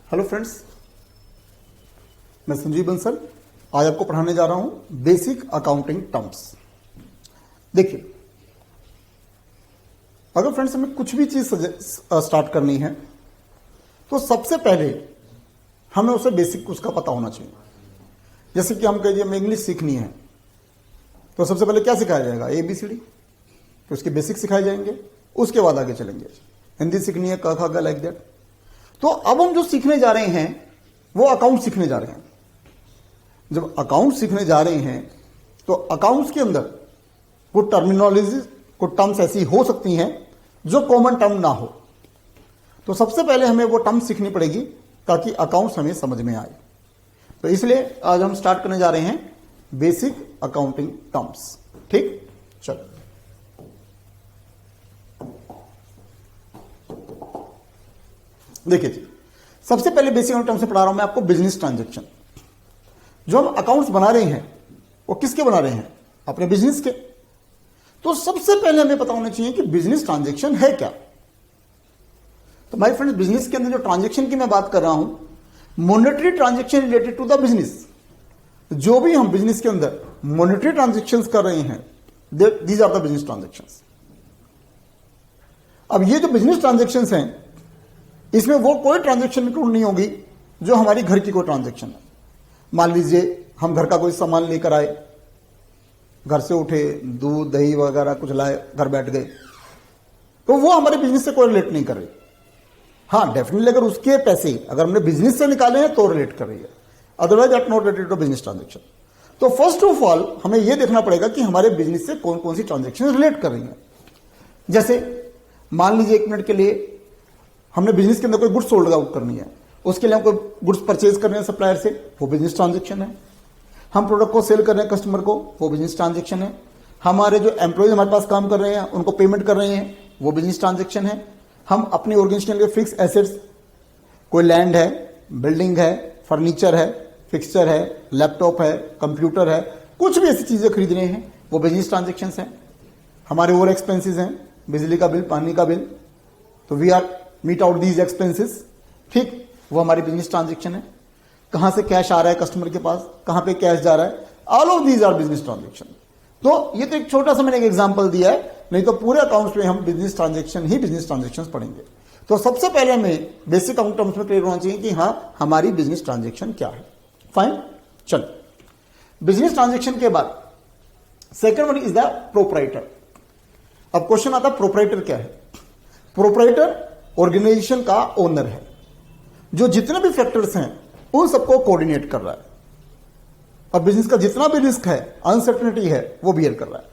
Hello friends, मैं संजीव बंसल आज आपको पढ़ाने जा रहा हूं बेसिक अकाउंटिंग टर्म्स। देखिए, अगर फ्रेंड्स हमें कुछ भी चीज स्टार्ट करनी है तो सबसे पहले हमें उसे बेसिक उसका पता होना चाहिए। जैसे कि हम कहिए हमें इंग्लिश सीखनी है तो सबसे पहले क्या सिखाया जाएगा? ABCD, तो उसके बेसिक सिखाए जाएंगे, उसके बाद आगे चलेंगे। हिंदी सीखनी है क ख ग लाइक दैट। तो अब हम जो सीखने जा रहे हैं वो अकाउंट सीखने जा रहे हैं। जब अकाउंट सीखने जा रहे हैं तो अकाउंट्स के अंदर कुछ टर्मिनोलॉजी, कुछ टर्म्स ऐसी हो सकती हैं जो कॉमन टर्म ना हो। तो सबसे पहले हमें वो टर्म सीखनी पड़ेगी ताकि अकाउंट्स हमें समझ में आए। तो इसलिए आज हम स्टार्ट करने जा रहे हैं बेसिक अकाउंटिंग टर्म्स। ठीक, चलो। देखिए जी, सबसे पहले बेसिक अकाउंटिंग टर्म्स में पढ़ा रहा हूं मैं आपको बिजनेस ट्रांजैक्शन। जो हम अकाउंट्स बना रहे हैं वो किसके बना रहे हैं? अपने बिजनेस के। तो सबसे पहले हमें पता होना चाहिए कि बिजनेस ट्रांजैक्शन है क्या। तो माय फ्रेंड्स, बिजनेस के अंदर जो ट्रांजैक्शन की मैं बात कर रहा हूं, monetary transaction related to the business. जो भी हम बिजनेस के अंदर मॉनेटरी ट्रांजैक्शंस कर रहे हैं, these are the business transactions. अब ये जो बिजनेस ट्रांजैक्शंस हैं, इसमें वो कोई ट्रांजैक्शन इंक्लूड नहीं होगी जो हमारी घर की कोई ट्रांजैक्शन है। मान लीजिए हम घर का कोई सामान लेकर आए, घर से उठे, दूध दही वगैरह कुछ लाए, घर बैठ गए, तो वो हमारे बिजनेस से कोई रिलेट नहीं कर रही। हाँ, डेफिनेटली अगर उसके पैसे अगर हमने बिजनेस से निकाले हैं तो रिलेट कर रही है, otherwise that not related to business transaction. तो फर्स्ट ऑफ ऑल हमें यह देखना पड़ेगा कि हमारे बिजनेस से कौन कौन सी ट्रांजैक्शन रिलेट कर रही है। जैसे मान लीजिए 1 मिनट के लिए हमने बिजनेस के अंदर कोई गुड्स सोल्ड आउट करनी है, उसके लिए हम कोई गुड्स परचेज कर रहे हैं सप्लायर से, वो बिजनेस ट्रांजैक्शन है। हम प्रोडक्ट को सेल कर रहे हैं कस्टमर को, वो बिजनेस ट्रांजैक्शन है। हमारे जो एम्प्लॉयज हमारे पास काम कर रहे हैं उनको पेमेंट कर रहे हैं, वो बिजनेस ट्रांजैक्शन है। हम अपनी ऑर्गेनाइजेशन के फिक्स एसेट्स, कोई लैंड है, बिल्डिंग है, फर्नीचर है, फिक्सचर है, लैपटॉप है, कंप्यूटर है, कुछ भी ऐसी चीजें खरीद रहे हैं, वो बिजनेस ट्रांजैक्शन है। हमारे ओवर एक्सपेंसेस हैं, बिजली का बिल, पानी का बिल, तो we are meet out these expenses. ठीक, वो हमारी बिजनेस ट्रांजैक्शन है। कहां से कैश आ रहा है कस्टमर के पास, कहां पे कैश जा रहा है, all of these are business transaction. तो ये तो एक छोटा सा मैंने एक एग्जांपल दिया है, नहीं तो पूरे अकाउंट्स में हम बिजनेस ट्रांजैक्शन ही बिजनेस ट्रांजैक्शन पढ़ेंगे। तो सबसे पहले हमें बेसिक अकाउंट टर्म्स में क्लियर होना चाहिए कि हाँ, हमारी बिजनेस ट्रांजैक्शन क्या है। फाइन, चलो। बिजनेस ट्रांजैक्शन के बाद second one is the proprietor. अब क्वेश्चन आता है प्रोपराइटर क्या है? प्रोपराइटर ऑर्गेनाइजेशन का ओनर है, जो जितने भी फैक्टर्स हैं उन सबको कोऑर्डिनेट कर रहा है और बिजनेस का जितना भी रिस्क है, अनसर्टेनिटी है, वो बियर कर रहा है।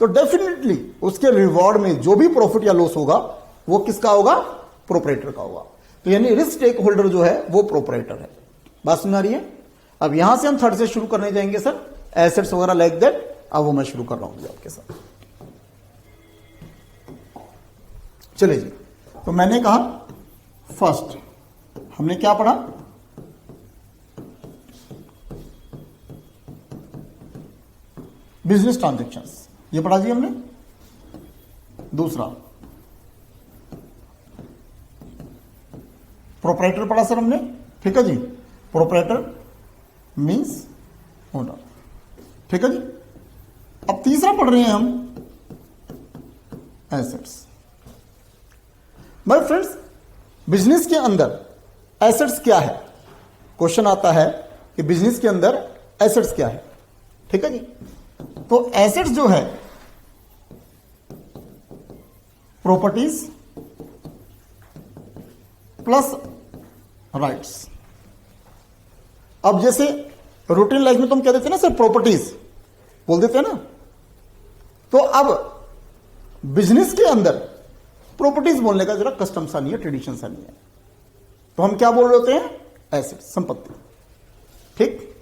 तो डेफिनेटली उसके रिवॉर्ड में जो भी प्रॉफिट या लॉस होगा वो किसका होगा? प्रोपराइटर का होगा। तो यानी रिस्क टेक होल्डर जो है वो प्रोपराइटर है। बात सुन आ रही है? अब यहां से हम थर्ड से शुरू करने जाएंगे सर, एसेट्स वगैरह लाइक दैट। अब वो मैं शुरू कर रहा हूं आपके साथ। चलिए जी, तो मैंने कहा फर्स्ट हमने क्या पढ़ा? बिजनेस ट्रांजैक्शंस, ये पढ़ा जी हमने। दूसरा प्रोपराइटर पढ़ा सर हमने, ठीक है जी। प्रोपराइटर मींस ओनर, ठीक है जी। अब तीसरा पढ़ रहे हैं हम एसेट्स। माय फ्रेंड्स, बिजनेस के अंदर एसेट्स क्या है? क्वेश्चन आता है कि बिजनेस के अंदर एसेट्स क्या है, ठीक है जी। तो एसेट्स जो है प्रॉपर्टीज प्लस राइट्स। अब जैसे रूटीन लाइफ में तुम कह देते हैं ना सर, प्रॉपर्टीज बोल देते हैं ना, तो अब बिजनेस के अंदर प्रॉपर्टीज बोलने का जरा कस्टम सा नहीं है, ट्रेडिशन सा नहीं है। तो हम क्या बोल रहे होते हैं? एसेट, संपत्ति। ठीक,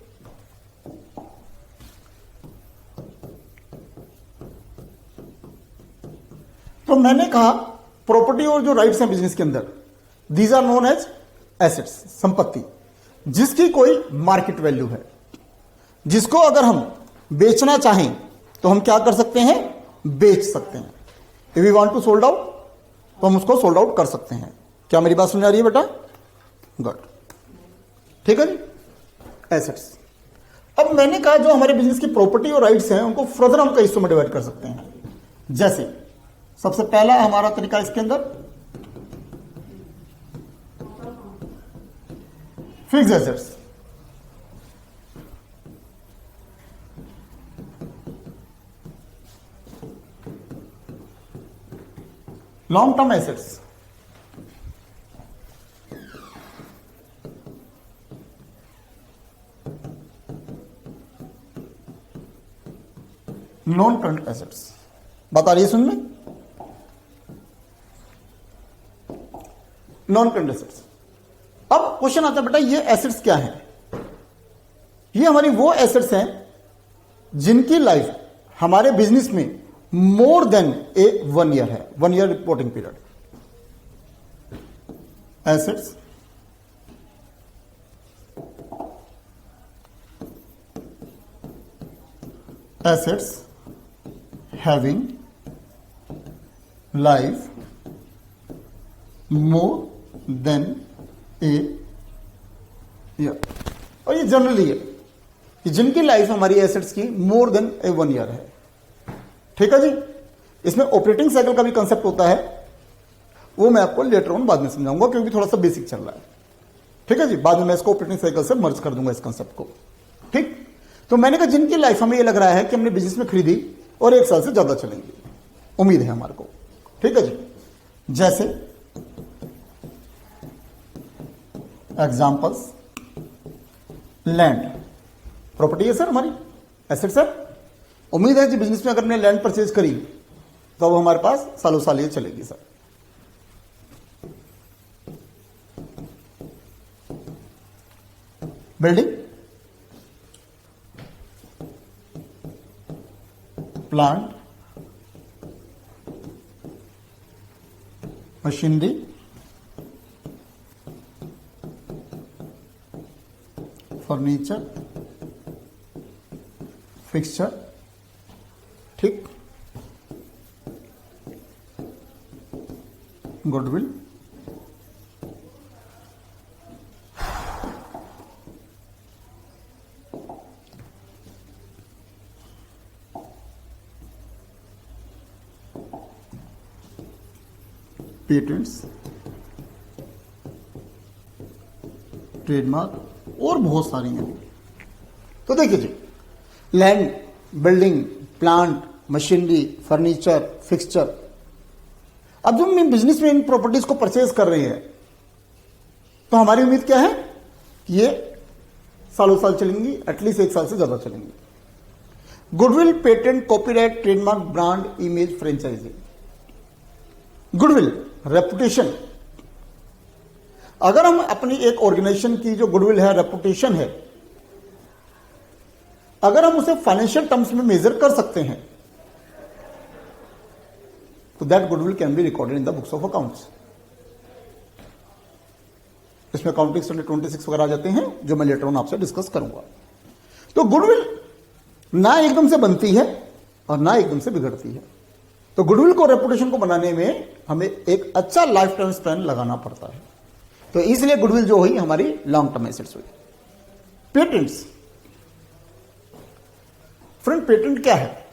तो मैंने कहा प्रॉपर्टी और जो राइट्स हैं बिजनेस के अंदर, these are known as assets, संपत्ति, जिसकी कोई मार्केट वैल्यू है, जिसको अगर हम बेचना चाहें तो हम क्या कर सकते हैं? बेच सकते हैं। If we want to sold out तो हम उसको सोल्ड आउट कर सकते हैं। क्या मेरी बात समझ आ रही है बेटा? गुड। ठीक है जी, एसेट्स। अब मैंने कहा जो हमारे बिजनेस की प्रॉपर्टी और राइट्स हैं उनको फर्दर हम कई हिस्सों में डिवाइड कर सकते हैं। जैसे सबसे पहला हमारा तरीका इसके अंदर fixed assets, long term assets, non current assets. बात आ रही है सुन में? Non current assets. अब क्वेश्चन आता है बेटा ये एसेट्स क्या हैं? ये हमारी वो एसेट्स हैं जिनकी लाइफ हमारे बिजनेस में मोर देन ए 1 ईयर है, 1 year reporting period. Assets assets having life more than a year। और ये जनरली है कि जिनकी लाइफ हमारी एसेट्स की मोर देन ए 1 ईयर है। ठीक है जी, इसमें ऑपरेटिंग साइकिल का भी कंसेप्ट होता है, वो मैं आपको लेटर ऑन बाद में समझाऊंगा क्योंकि थोड़ा सा बेसिक चल रहा है। ठीक है जी, बाद में मैं इसको ऑपरेटिंग साइकिल से मर्ज कर दूंगा इस कंसेप्ट को। ठीक, तो मैंने कहा जिनकी लाइफ हमें ये लग रहा है कि हमने बिजनेस में खरीदी और 1 साल से ज्यादा चलेंगी, उम्मीद है हमारे को। ठीक है जी, जैसे एग्जांपल्स, लैंड प्रॉपर्टी है सर, हमारी एसेट सर। उम्मीद है जी बिजनेस में अगर हमने लैंड परचेज करी तो अब हमारे पास सालों साल ये चलेगी sir. Building, plant, machinery, furniture, fixture. ठीक, गुडविल, पेटेंट्स, ट्रेडमार्क और बहुत सारी हैं। तो देखिए जी, land, building, plant, machinery, furniture, fixture. अब जब हम बिजनेस में इन प्रॉपर्टीज को परचेज कर रहे हैं तो हमारी उम्मीद क्या है कि ये सालों साल चलेंगी, एटलीस्ट 1 साल से ज्यादा चलेंगी। Goodwill, patent, copyright, trademark, brand, image, franchisee. Goodwill, reputation. अगर हम अपनी एक ऑर्गेनाइजेशन की जो गुडविल है, रेपुटेशन है, अगर हम उसे फाइनेंशियल टर्म्स में मेजर कर सकते हैं तो that goodwill can be recorded in the books of accounts. इसमें अकाउंटिंग स्टैंडर्ड 26 वगैरह आ जाते हैं जो मैं लेटर ऑन आपसे डिस्कस करूंगा। तो गुडविल ना एकदम से बनती है और ना एकदम से बिगड़ती है। तो गुडविल को, रेपुटेशन को बनाने में हमें एक अच्छा लाइफ टाइम स्पैन लगाना पड़ता है। तो इसलिए गुडविल जो हुई हमारी लॉन्ग टर्म एसेट्स हुई। पेटेंट्स, फ्रेंड पेटेंट क्या है?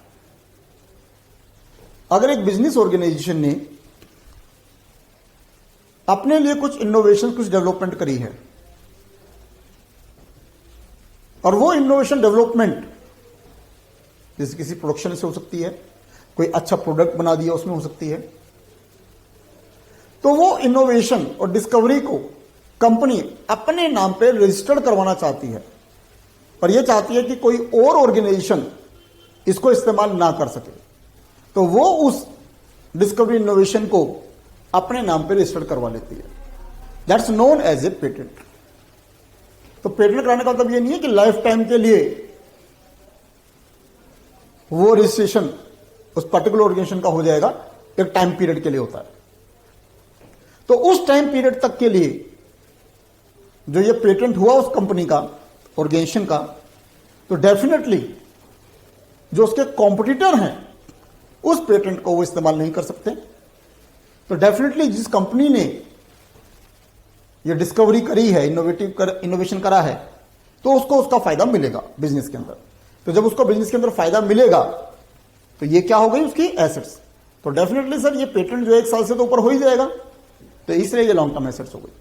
अगर एक बिजनेस ऑर्गेनाइजेशन ने अपने लिए कुछ इनोवेशन, कुछ डेवलपमेंट करी है और वो इनोवेशन डेवलपमेंट जैसे किसी प्रोडक्शन से हो सकती है, कोई अच्छा प्रोडक्ट बना दिया उसमें हो सकती है, तो वो इनोवेशन और डिस्कवरी को कंपनी अपने नाम पे रजिस्टर्ड करवाना चाहती है और ये चाहती है कि कोई और ऑर्गेनाइजेशन इसको इस्तेमाल ना कर सके, तो वो उस डिस्कवरी इनोवेशन को अपने नाम पे रजिस्टर्ड करवा लेती है। That's known as a patent. तो पेटेंट कराने का मतलब ये नहीं है कि लाइफ टाइम के लिए वो रजिस्ट्रेशन उस पर्टिकुलर ऑर्गेनाइजेशन का हो जाएगा, एक टाइम पीरियड के लिए होता है। तो उस टाइम पीरियड तक के लिए जो ये पेटेंट हुआ उस कंपनी का, ऑर्गेनाइजेशन का, तो डेफिनेटली जो उसके कॉम्पिटिटर हैं उस पेटेंट को वो इस्तेमाल नहीं कर सकते। तो डेफिनेटली जिस कंपनी ने ये डिस्कवरी करी है, इनोवेशन करा है, तो उसको उसका फायदा मिलेगा बिजनेस के अंदर। तो जब उसको बिजनेस के अंदर फायदा मिलेगा तो ये क्या हो गई, उसकी एसेट्स। तो डेफिनेटली सर ये पेटेंट जो है 1 साल से तो ऊपर हो ही जाएगा, तो इसलिए ये लॉन्ग टर्म एसेट्स हो गई।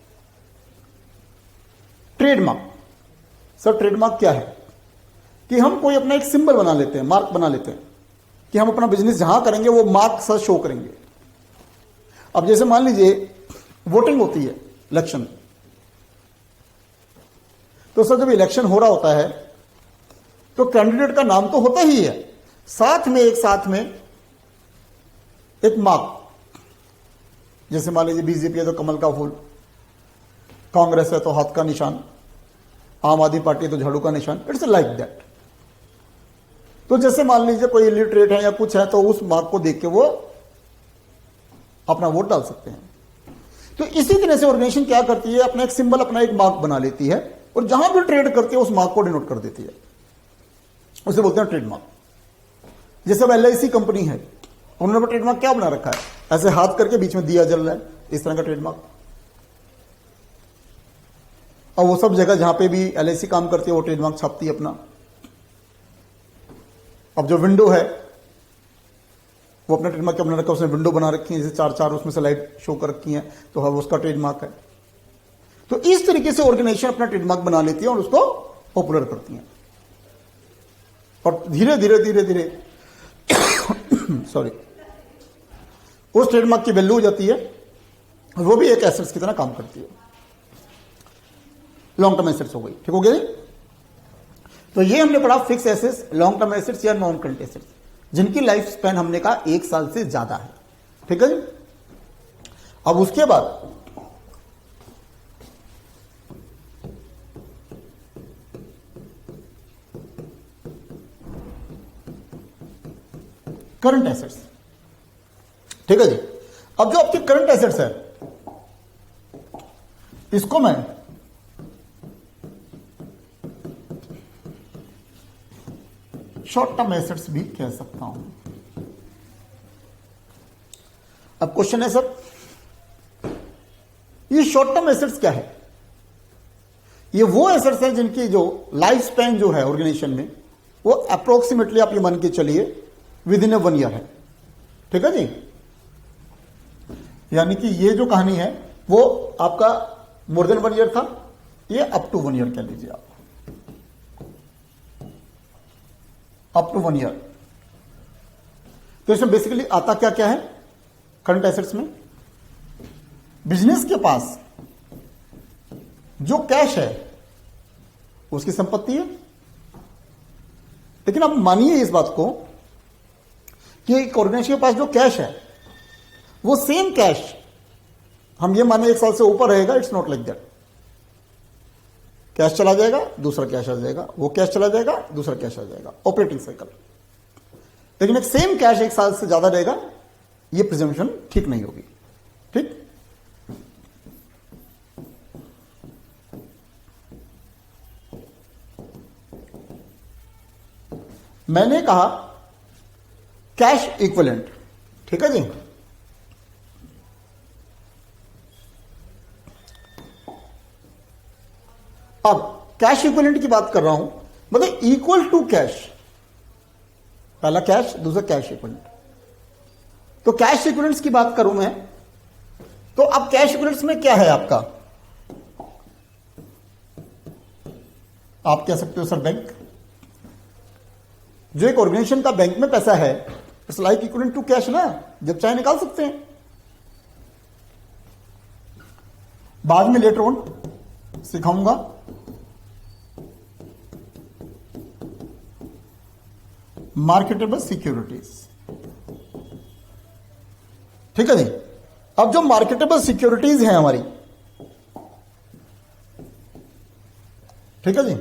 ट्रेडमार्क, सर ट्रेडमार्क क्या है कि हम कोई अपना एक सिंबल बना लेते हैं, मार्क बना लेते हैं कि हम अपना बिजनेस जहां करेंगे वो मार्क सर शो करेंगे। अब जैसे मान लीजिए वोटिंग होती है इलेक्शन, तो सर जब इलेक्शन हो रहा होता है तो कैंडिडेट का नाम तो होता ही है, साथ में एक मार्क, जैसे मान लीजिए बीजेपी है तो कमल का फूल, कांग्रेस है तो हाथ का निशान, आम आदमी पार्टी है तो झाड़ू का निशान, इट्स लाइक दैट। तो जैसे मान लीजिए कोई इलिटरेट है या कुछ है तो उस मार्क को देख के वो अपना वोट डाल सकते हैं। तो इसी तरह से ऑर्गेनाइजेशन क्या करती है, अपना एक सिंबल, अपना एक मार्क बना लेती है और जहां भी ट्रेड करती है उस मार्क को डिनोट कर देती है, उसे बोलते हैं ट्रेडमार्क। जैसे अब LIC कंपनी है, उन्होंने ट्रेडमार्क क्या बना रखा है, ऐसे हाथ करके बीच में दिया जल रहा है, इस तरह का ट्रेडमार्क। और वो सब जगह जहां पे भी LIC काम करती है वो ट्रेडमार्क छापती है अपना। अब जो विंडो है वो अपना ट्रेडमार्क क्या बना रखा है, उसने विंडो बना रखी है, जैसे 4 उसमें से लाइट शो कर रखी है, तो वो उसका ट्रेडमार्क है। तो इस तरीके से ऑर्गेनाइजेशन अपना ट्रेडमार्क बना लेती है और उसको पॉपुलर करती है, और धीरे धीरे सॉरी उस ट्रेडमार्क की वैल्यू हो जाती है और वो भी एक एसेट्स की तरह काम करती है। लॉन्ग टर्म एसेट्स हो गई, ठीक हो गया जी। तो ये हमने पढ़ा fix assets, long term assets या नॉन करंट एसेट्स, जिनकी लाइफ स्पैन हमने कहा 1 साल से ज्यादा है, ठीक है जी। अब उसके बाद करंट एसेट्स, ठीक है जी। अब जो आपके करंट एसेट्स है इसको मैं शॉर्ट टर्म एसेट्स भी कह सकता हूं। अब क्वेश्चन है सर ये शॉर्ट टर्म एसेट्स क्या है? ये वो एसेट्स हैं जिनकी जो लाइफ स्पैन जो है ऑर्गेनाइजेशन में वो अप्रोक्सीमेटली आप ये मान के चलिए विद इन 1 ईयर है, ठीक है जी। यानी कि ये जो कहानी है वो आपका मोर देन 1 ईयर था, ये अप टू 1 ईयर कह लीजिए आप, अप टू 1 ईयर। तो इसमें बेसिकली आता क्या क्या है करंट एसेट्स में, बिजनेस के पास जो कैश है उसकी संपत्ति है। लेकिन आप मानिए इस बात को कि एक ऑर्गेनाइजेशन के पास जो कैश है वो सेम कैश हम ये माने 1 साल से ऊपर रहेगा, it's not like that. Cash चला जाएगा, दूसरा कैश आ जाएगा, वो कैश चला जाएगा, दूसरा कैश आ जाएगा, ऑपरेटिंग साइकिल। लेकिन एक सेम कैश 1 साल से ज्यादा रहेगा, ये प्रिजम्पशन ठीक नहीं होगी, ठीक। मैंने कहा कैश इक्विवेलेंट, ठीक है जी। अब कैश इक्विवेलेंट की बात कर रहा हूं, मतलब इक्वल टू कैश, पहला कैश दूसरा कैश इक्विवेलेंट। तो कैश इक्विवेलेंट्स की बात करूं मैं, तो अब कैश इक्विवेलेंट्स में क्या है आपका, आप कह सकते हो सर बैंक। जो एक ऑर्गेनाइजेशन का बैंक में पैसा है it's like equivalent to cash ना, जब चाहे निकाल सकते हैं। बाद में लेटर ऑन सिखाऊंगा मार्केटेबल सिक्योरिटीज, ठीक है जी। अब जो मार्केटेबल सिक्योरिटीज हैं हमारी, ठीक है जी,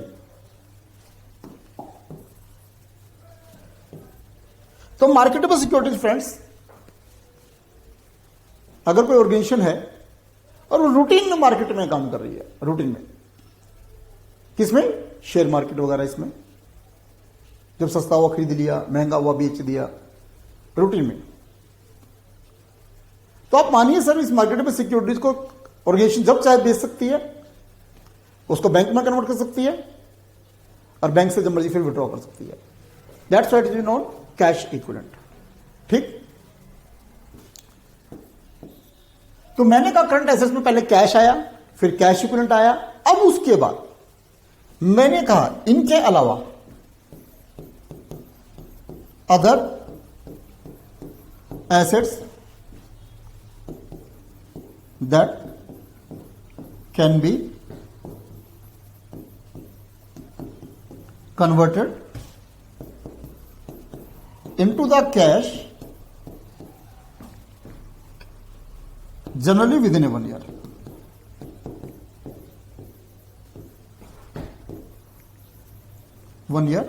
तो मार्केटेबल सिक्योरिटीज फ्रेंड्स, अगर कोई ऑर्गेनाइजेशन है और वो रूटीन में मार्केट में काम कर रही है, रूटीन में किसमें, शेयर मार्केट वगैरह, इसमें जब सस्ता हुआ खरीद लिया, महंगा हुआ बेच दिया, रूटीन में। तो आप मानिए सर इस मार्केटेबल सिक्योरिटीज को ऑर्गेनाइजेशन जब चाहे बेच सकती है, उसको बैंक में कन्वर्ट कर सकती है और बैंक से जब मर्जी फिर विड्रॉ कर सकती है। That's what is known cash equivalent. ठीक, तो मैंने कहा करंट एसेट्स में पहले कैश आया, फिर कैश इक्विवेलेंट आया। अब उसके बाद मैंने कहा इनके अलावा other assets that can be converted into the cash generally within a 1 year. One year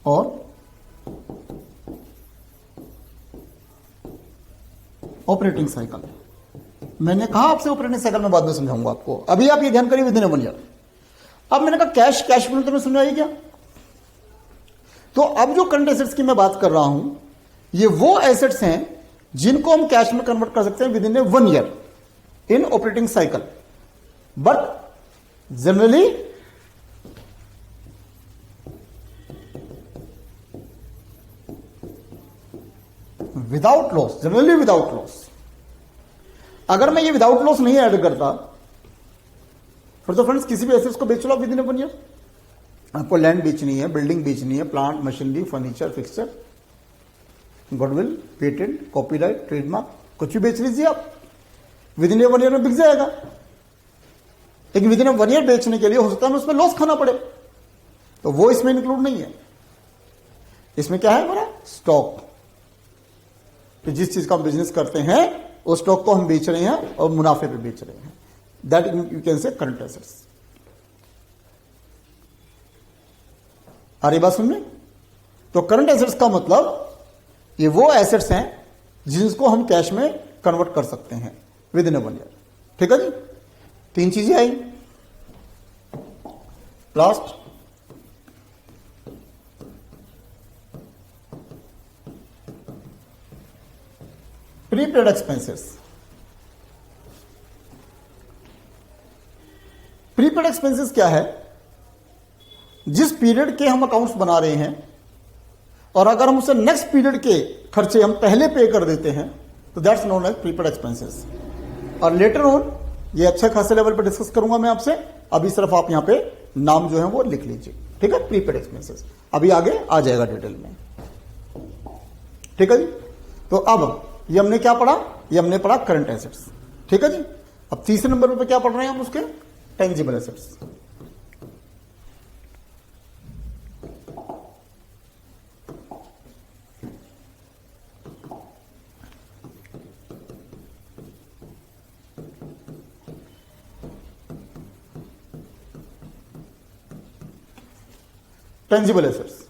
और ऑपरेटिंग साइकिल। मैंने कहा आपसे ऑपरेटिंग साइकिल में बाद में समझाऊंगा आपको, अभी आप ये ध्यान करिए विदिन ए 1 ईयर। अब मैंने कहा कैश इक्विवेलेंट में समझ आई क्या? तो अब जो करंट एसेट्स की मैं बात कर रहा हूं, ये वो एसेट्स हैं जिनको हम कैश में कन्वर्ट कर सकते हैं within A 1 year in operating cycle, but generally without loss, generally without loss. अगर मैं ये विदाउट लॉस नहीं ऐड करता फिर तो फ्रेंड्स किसी भी एसेट्स को बेच लो विदिन ए 1 ईयर। आपको लैंड बेचनी है, बिल्डिंग बेचनी है, plant, machinery, furniture, fixture, goodwill, patent, copyright, trademark, कुछ भी बेच लीजिए आप, विदिन ए 1 ईयर में बिक जाएगा। लेकिन विदिन ए 1 ईयर बेचने के लिए हो सकता है उसमें लॉस खाना पड़े, तो वो इसमें इंक्लूड नहीं है। इसमें क्या है हमारा स्टॉक, कि जिस चीज का हम बिजनेस करते हैं उस स्टॉक को हम बेच रहे हैं और मुनाफे पे बेच रहे हैं, that you can say current assets. आ रही बात सुनने? तो करंट एसेट्स का मतलब ये वो एसेट्स हैं जिसको हम कैश में कन्वर्ट कर सकते हैं विदिन ए 1 ईयर। ठीक है जी, 3 चीजें आई। Last prepaid expenses. Prepaid expenses क्या है? जिस पीरियड के हम अकाउंट्स बना रहे हैं और अगर हम उसे नेक्स्ट पीरियड के खर्चे हम पहले पे कर देते हैं तो that's known as prepaid expenses. और लेटर ऑन ये अच्छे खासे लेवल पर डिस्कस करूंगा मैं आपसे, अभी सिर्फ आप यहां पे नाम जो है वो लिख लीजिए। ठीक है, प्रीपेड एक्सपेंसेस अभी आगे आ जाएगा डिटेल में। ठीक है जी, तो अब ये हमने क्या पढ़ा? ये हमने पढ़ा करंट एसेट्स। ठीक है जी, अब तीसरे नंबर पे क्या पढ़ रहे हैं हम? उसके tangible assets. Tangible assets.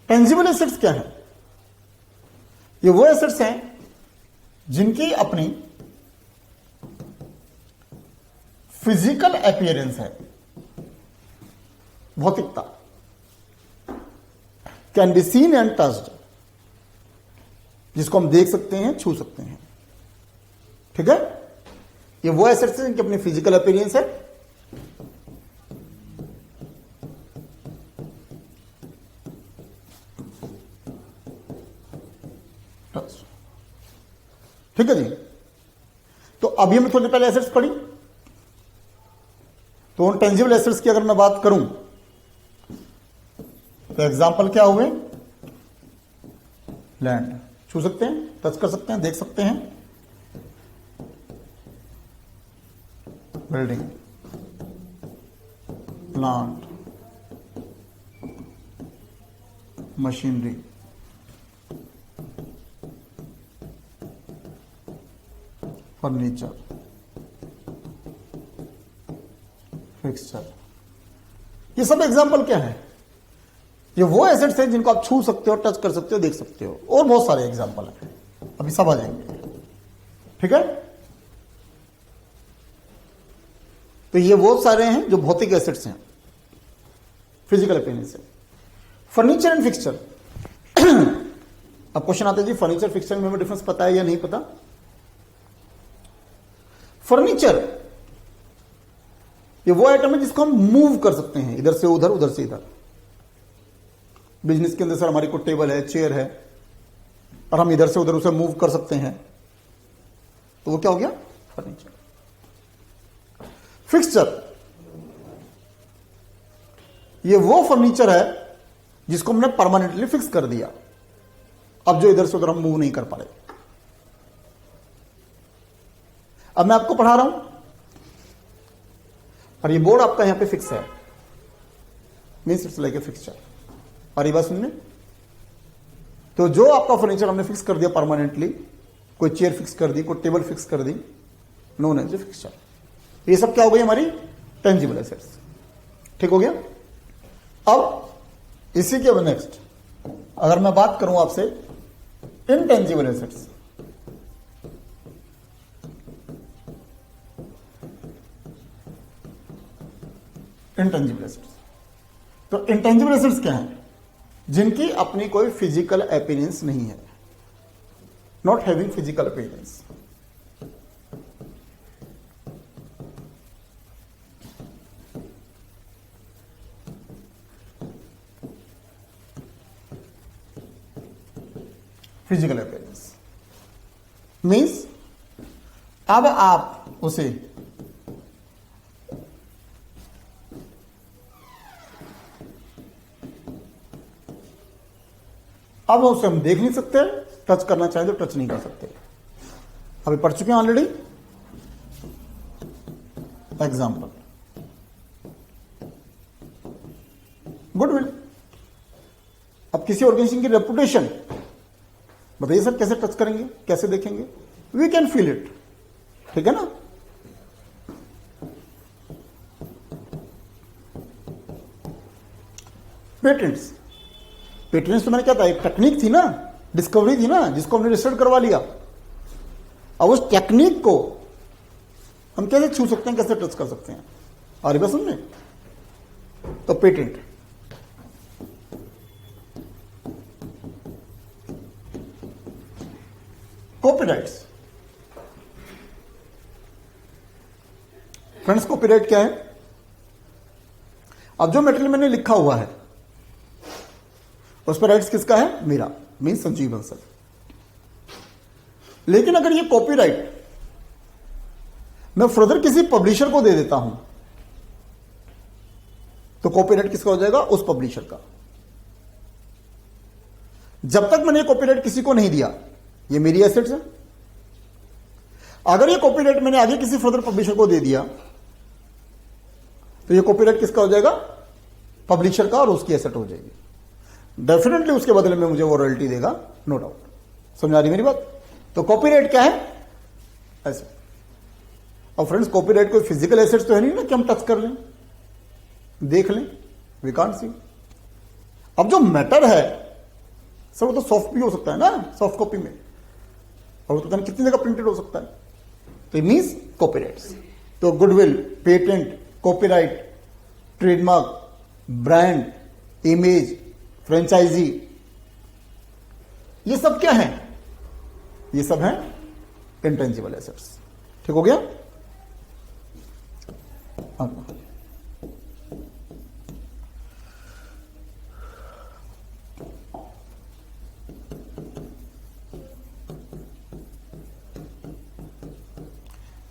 Tangible assets क्या है? ये वो एसेट्स हैं जिनकी अपनी फिजिकल अपीयरेंस है, भौतिकता, can be seen and touched, जिसको हम देख सकते हैं, छू सकते हैं। ठीक है, ये वो एसेट्स हैं जिनकी अपनी फिजिकल अपीयरेंस है, ठीक है जी। तो अभी हमने थोड़ी पहले एसेट्स पढ़ी, तो उन टेंजिबल एसेट्स की अगर मैं बात करूं तो एग्जांपल क्या हुए? लैंड छू सकते हैं, टच कर सकते हैं, देख सकते हैं, building, plant, machinery, furniture, fixture, ये सब एग्जाम्पल क्या है? ये वो एसेट्स हैं जिनको आप छू सकते हो, टच कर सकते हो, देख सकते हो, और बहुत सारे एग्जाम्पल हैं, अभी सब आ जाएंगे। ठीक है, तो ये वो सारे हैं जो भौतिक एसेट्स हैं, फिजिकल अपीयरेंस है। Furniture and fixture. अब क्वेश्चन आता है जी फर्नीचर फिक्सचर में हमें डिफरेंस पता है या नहीं पता? फर्नीचर ये वो आइटम है जिसको हम मूव कर सकते हैं, इधर से उधर, उधर से इधर। बिजनेस के अंदर सर हमारी कोई टेबल है, चेयर है, और हम इधर से उधर उसे मूव कर सकते हैं, तो वो क्या हो गया? फर्नीचर। फिक्सचर ये वो फर्नीचर है जिसको हमने परमानेंटली फिक्स कर दिया, अब जो इधर से उधर हम मूव नहीं कर पा रहे। अब मैं आपको पढ़ा रहा हूं और ये बोर्ड आपका यहां पे फिक्स है, means it's like a fixture. और ये बात सुनने, तो जो आपका फर्नीचर हमने फिक्स कर दिया परमानेंटली, कोई चेयर फिक्स कर दी, कोई टेबल फिक्स कर दी, नोन एज ए फिक्सचर। ये सब क्या हो गई? हमारी टेंजिबल एसेट्स। ठीक हो गया? अब इसी के नेक्स्ट अगर मैं बात करूं आपसे इनटेंजिबल एसेट्स, इंटेंजिबल एसेट्स, तो इंटेंजिबल एसेट्स क्या है? जिनकी अपनी कोई फिजिकल अपीयरेंस नहीं है, not having physical appearance. Physical appearance means अब आप उसे अब उसे हम देख नहीं सकते, टच करना चाहे तो टच नहीं कर सकते। अभी पढ़ चुके हैं ऑलरेडी। Example, goodwill. अब किसी ऑर्गेनाइजेशन की रेपुटेशन, बताइए सर कैसे टच करेंगे, कैसे देखेंगे? वी कैन फील इट, ठीक है ना? पेटेंट्स, पेटेंट्स तो मैंने क्या था, एक टेक्निक थी ना, डिस्कवरी थी ना, जिसको हमने रजिस्टर्ड करवा लिया। अब उस टेक्निक को हम कैसे छू सकते हैं, कैसे टच कर सकते हैं? और बस सुनने, तो पेटेंट, कॉपीराइट्स। फ्रेंड्स, कॉपीराइट क्या है? अब जो मटेरियल मैंने लिखा हुआ है उस पर राइट्स किसका है? मेरा, मीन संजीव बंसल। लेकिन अगर ये कॉपीराइट मैं फर्दर किसी पब्लिशर को दे देता हूं तो कॉपीराइट किसका हो जाएगा? उस पब्लिशर का। जब तक मैंने कॉपीराइट किसी को नहीं दिया, ये मेरी एसेट्स है। अगर ये कॉपीराइट मैंने आगे किसी फर्दर पब्लिशर को दे दिया तो ये कॉपीराइट किसका हो जाएगा? पब्लिशर का, और उसकी एसेट हो जाएगी। डेफिनेटली उसके बदले में मुझे वो रॉयल्टी देगा, नो डाउट। समझ आ रही मेरी बात? तो कॉपीराइट क्या है? एसेट। और फ्रेंड्स, कॉपीराइट कोई फिजिकल एसेट्स तो है नहीं ना कि हम टच कर लें, देख लें, वी कांट सी। अब जो मैटर है सर, वो तो सॉफ्ट भी हो सकता है ना, सॉफ्ट कॉपी में, और वो तो कितनी जगह प्रिंटेड हो सकता है। तो मीन्स कॉपीराइट्स। तो goodwill, patent, copyright, trademark, brand, image, franchisee, ये सब क्या है? ये सब है इंटेंजिबल एसेट्स। ठीक हो गया?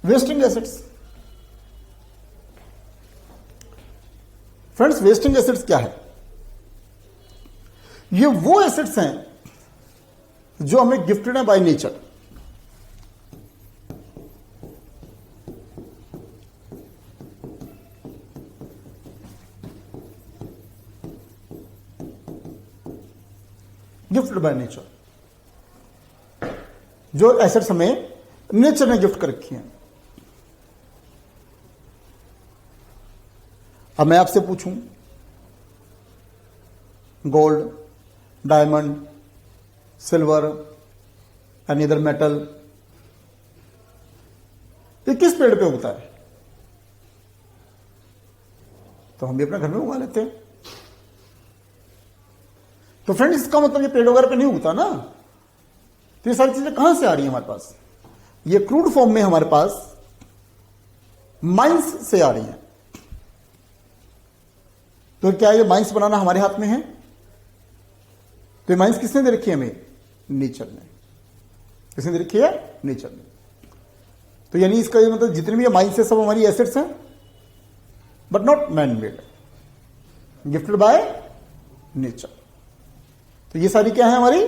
Wasting assets. Friends, wasting assets क्या है? ये वो एसेट्स हैं जो हमें गिफ्टेड है by nature. Gifted by nature, जो एसेट्स हमें नेचर ने गिफ्ट कर रखी हैं। अब मैं आपसे पूछूं, gold, diamond, silver, any other metal, ये किस पेड़ पे उगता है? तो हम भी अपने घर में उगा लेते हैं। तो फ्रेंड्स, इसका मतलब ये पेड़ वगैरह पे नहीं उगता ना। तो ये सारी चीजें कहां से आ रही है हमारे पास? ये क्रूड फॉर्म में हमारे पास माइंस से आ रही हैं। तो क्या ये माइंस बनाना हमारे हाथ में है? तो ये माइंस किसने दे रखी है हमें? नेचर ने। किसने दे रखी है? नेचर ने। तो यानी इसका ये मतलब जितने भी ये माइंस है सब हमारी एसेट्स हैं, but not man made, gifted by nature. तो ये सारी क्या है हमारी?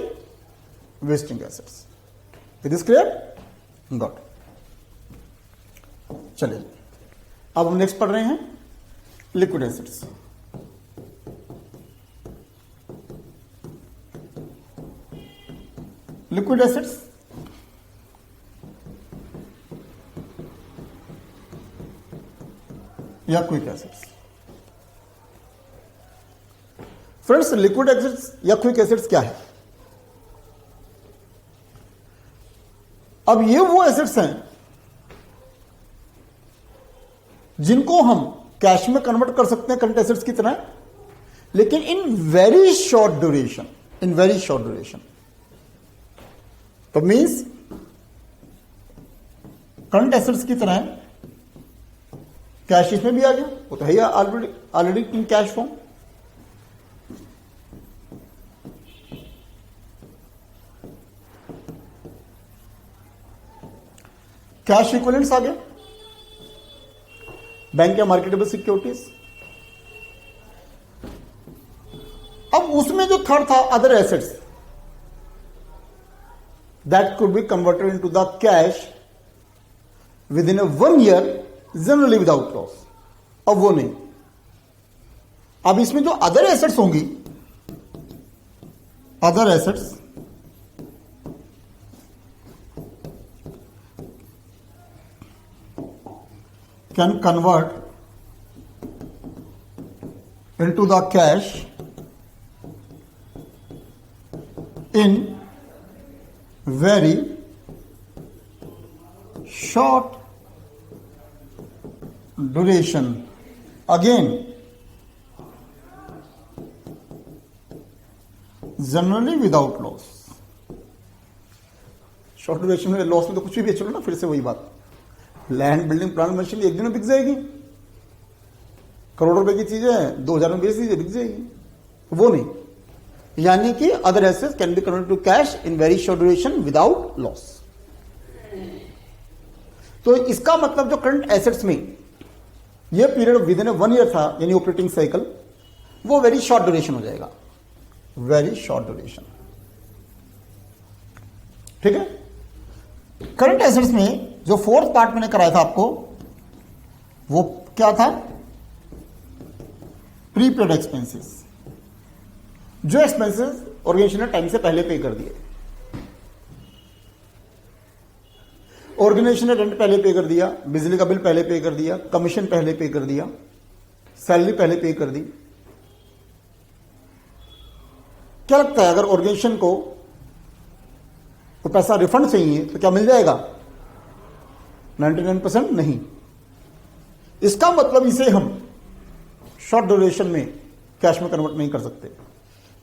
Wasting assets. It is clear? Got. चलिए अब हम नेक्स्ट पढ़ रहे हैं लिक्विड एसिड्स। लिक्विड एसिड्स या quick acids. Friends, liquid acids या क्विक एसिड्स क्या है? अब ये वो एसिड्स हैं जिनको हम कैश में कन्वर्ट कर सकते हैं करंट एसेट्स की तरह, लेकिन इन वेरी शॉर्ट ड्यूरेशन। इन वेरी शॉर्ट ड्यूरेशन। तो मींस करंट एसेट्स की तरह कैश इसमें भी आ गया, वो तो है ही already in cash form. Cash equivalents आ गया, बैंक या मार्केटेबल सिक्योरिटीज। अब उसमें जो थर्ड था other assets, that could be converted into the cash with in 1 year, generally without loss. अब वो नहीं। अब इसमें जो अदर एसेट्स होंगी, other assets can convert into the cash in very short duration. Again, generally without loss. Short duration में loss में तो कुछ भी बेच लो ना, फिर से वही बात। लैंड, बिल्डिंग, प्लांट, मशीन एक दिन में बिक जाएगी। करोड़ों रुपए की चीजें हैं, 2000 में बेच दीजिए, बिक जाएगी। वो नहीं। यानी कि other assets can be converted to cash in very short duration without loss. तो इसका मतलब जो करंट एसेट्स में ये पीरियड विद इन 1 year था, यानी ऑपरेटिंग साइकिल, वो वेरी शॉर्ट ड्यूरेशन हो जाएगा। Very short duration. ठीक है। करंट एसेट्स में जो फोर्थ पार्ट मैंने कराया था आपको, वो क्या था? Prepaid expenses. जो एक्सपेंसेस ऑर्गेनाइजेशन ने टाइम से पहले पे कर दिए। ऑर्गेनाइजेशन ने रेंट पहले पे कर दिया, बिजली का बिल पहले पे कर दिया, कमीशन पहले पे कर दिया, सैलरी पहले पे कर दी। क्या लगता है, अगर ऑर्गेनाइजेशन को तो पैसा रिफंड चाहिए तो क्या मिल जाएगा? 99% नहीं। इसका मतलब इसे हम शॉर्ट ड्यूरेशन में कैश में कन्वर्ट नहीं कर सकते।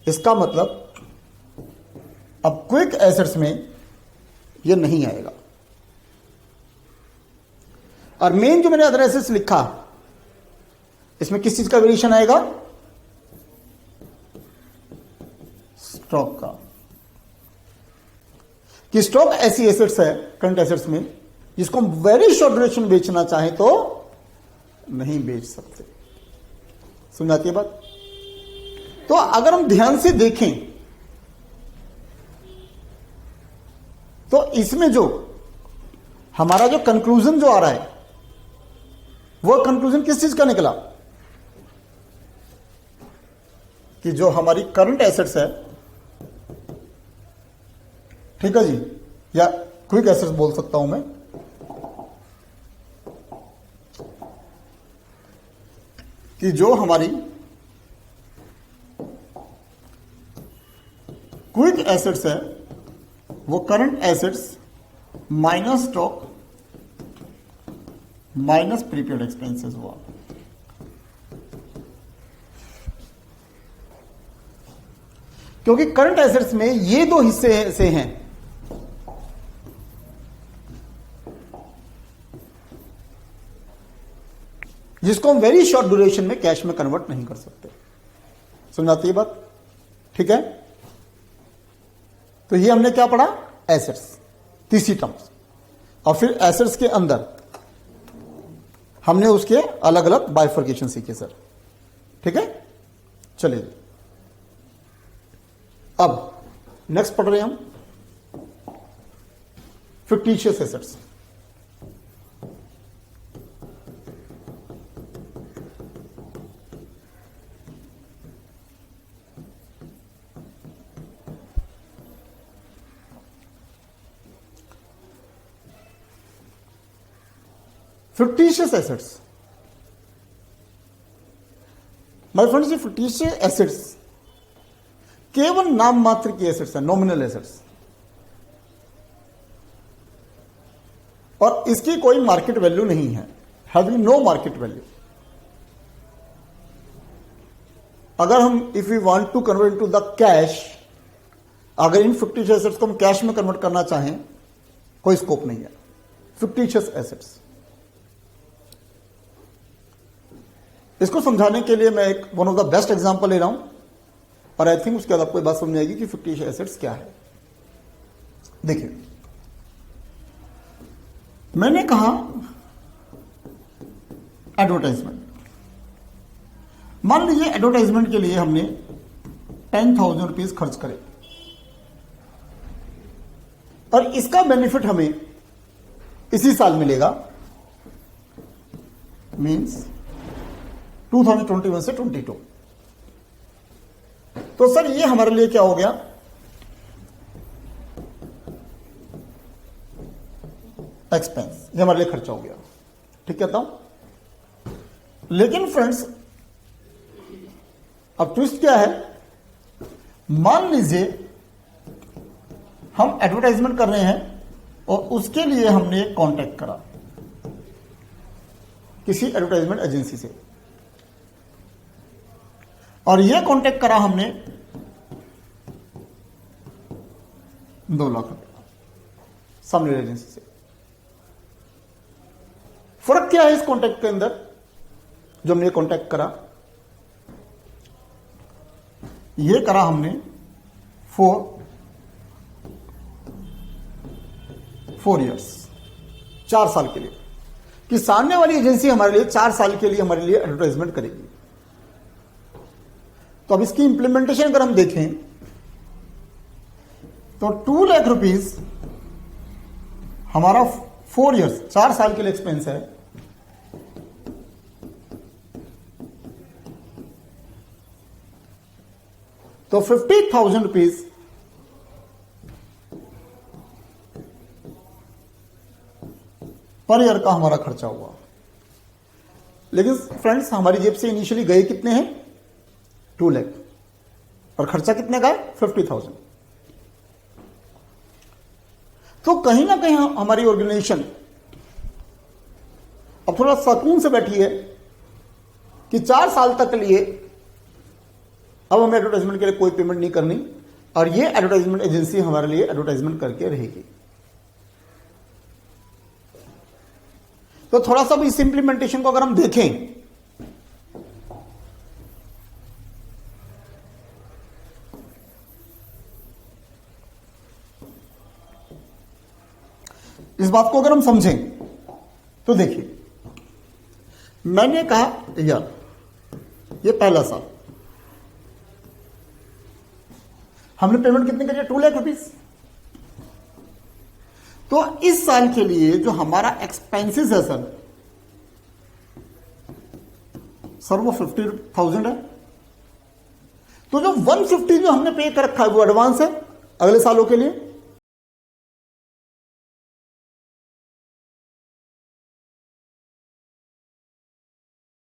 इसका मतलब अब क्विक एसेट्स में यह नहीं आएगा। और मेन जो मैंने अदर एसेट्स लिखा, इसमें किस चीज का वेरिएशन आएगा? स्टॉक का। कि स्टॉक ऐसी एसेट्स है करंट एसेट्स में जिसको हम वेरी शॉर्ट ड्यूरेशन बेचना चाहें तो नहीं बेच सकते। समझ आती है बात? तो अगर हम ध्यान से देखें तो इसमें जो हमारा जो कंक्लूजन जो आ रहा है, वो कंक्लूजन किस चीज का निकला? कि जो हमारी करंट एसेट्स है, ठीक है जी, या क्विक एसेट्स बोल सकता हूं मैं, कि जो हमारी क्विक एसेट्स है वो current assets minus stock minus prepaid expenses हुआ। क्योंकि करंट एसेट्स में ये दो हिस्से से हैं, जिसको हम वेरी शॉर्ट ड्यूरेशन में कैश में कन्वर्ट नहीं कर सकते। समझाती है बात? ठीक है। तो ये हमने क्या पढ़ा? एसेट्स, तीसरी टर्म्स। और फिर एसेट्स के अंदर हमने उसके अलग अलग बाइफर्केशन सीखे सर। ठीक है, चलिए अब नेक्स्ट पढ़ रहे हैं हम fictitious assets. Fictitious assets, my friends, ये फिक्टिशियस एसेट्स केवल नाम मात्र की एसेट्स है, नॉमिनल एसेट्स, और इसकी कोई मार्केट वैल्यू नहीं है, हैविंग नो मार्केट वैल्यू। अगर हम if we want to convert to the cash, अगर इन फिक्टिशियस एसेट्स को हम कैश में कन्वर्ट करना चाहें, कोई स्कोप नहीं है। फिक्टिशियस एसेट्स, इसको समझाने के लिए मैं एक one of the best example ले रहा हूं, और आई थिंक उसके बाद आपको बात समझ आएगी कि फिक्टिशियस एसेट्स क्या है। देखिए, मैंने कहा एडवर्टाइजमेंट। मान लीजिए एडवर्टाइजमेंट के लिए हमने 10,000 रुपीज खर्च करे, और इसका बेनिफिट हमें इसी साल मिलेगा, मींस 2021 से 22। तो सर ये हमारे लिए क्या हो गया? एक्सपेंस, ये हमारे लिए खर्चा हो गया। ठीक कहता हूं। लेकिन फ्रेंड्स, अब ट्विस्ट क्या है? मान लीजिए हम एडवर्टाइजमेंट कर रहे हैं और उसके लिए हमने एक कांटेक्ट करा किसी एडवर्टाइजमेंट एजेंसी से, और यह कांटेक्ट करा हमने 2 लाख रुपए सामने एजेंसी से। फर्क क्या है इस कांटेक्ट के अंदर? जो हमने कांटेक्ट करा, यह करा हमने फॉर 4 इयर्स, 4 साल के लिए, कि सामने वाली एजेंसी हमारे लिए 4 साल के लिए हमारे लिए एडवर्टाइजमेंट करेगी। तो अब इसकी इंप्लीमेंटेशन अगर हम देखें तो 2 लाख रुपीज हमारा 4 इयर्स, 4 साल के लिए एक्सपेंस है। तो 50,000 रुपीज पर ईयर का हमारा खर्चा हुआ। लेकिन फ्रेंड्स, हमारी जेब से इनिशियली गए कितने हैं? 2 लाख, और खर्चा कितने का है? 50,000। तो कहीं ना कहीं हमारी ऑर्गेनाइजेशन अब थोड़ा सुकून से बैठी है कि 4 साल तक के लिए अब हमें एडवर्टाइजमेंट के लिए कोई पेमेंट नहीं करनी, और ये एडवर्टाइजमेंट एजेंसी हमारे लिए एडवर्टाइजमेंट करके रहेगी। तो थोड़ा सा भी इस इंप्लीमेंटेशन को अगर हम देखें, इस बात को अगर हम समझें, तो देखिए, मैंने कहा यार ये पहला साल हमने पेमेंट कितनी करी? 2 लाख रुपीज। तो इस साल के लिए जो हमारा एक्सपेंसेस है सर वो 50,000 है। तो जो 150 जो हमने पे कर रखा है वो एडवांस है अगले सालों के लिए,